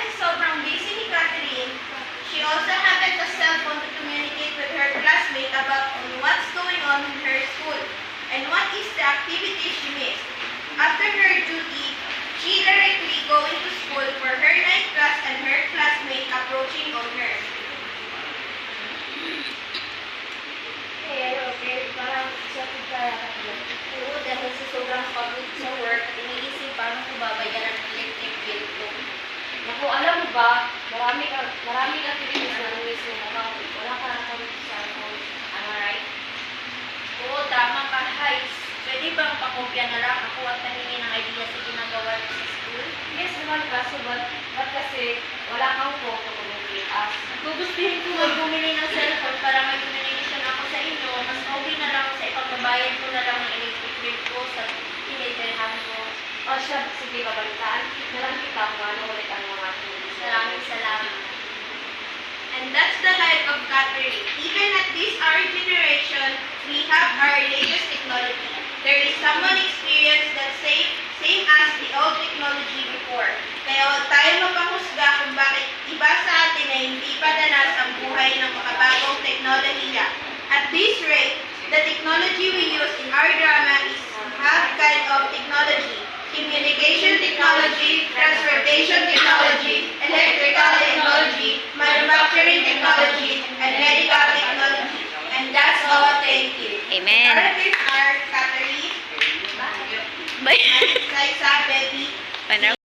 Dahil sobrang busy ni Catherine, she also had a cell phone to communicate with her classmate about what's going on in her school and what is the activity she missed. After her duty, she directly going to school for her night class and her classmate approaching on her. Okay, parang sa kaya ka doon. Oo, dahil sa sobrang pagod sa work, iniisip paano ko babayaran ang electric bill ko. Naku, alam mo ba, maraming activities na namiss mo na wala ka na kami sa phone. Am I right? Oo, tama ka, Heights. Pwede bang pakopya na lang ako at tahingin ng idea sa ginagawa niyo sa school? Yes naman, kaso ba't kasi wala kang phone to communicate us? Gugustuhin ko may bumili ng cellphone para may communication ako sa inyo. Mas okay na lang sa ipagbabayad ko na lang ng electric bill ko sa tinitirhan ko. O siya, sige, babalitaan. Na lang kita kung ano ulit ang mga activities. Maraming salamat. And that's the life of Catherine. Even at this our generation, we have our latest technology. There is someone experience that same as the old technology before. Kaya huwag tayo mapanghusga kung bakit iba sa atin ay hindi pa danas ang buhay ng makabagong teknolohiya. At this rate, the technology we use in our drama is half kind of technology. Communication technology, transportation technology, electrical technology, manufacturing technology, and medical technology. And that's all. Thank you. Amen. Artists are Catherine, Bye. Liza, Betty, Paano?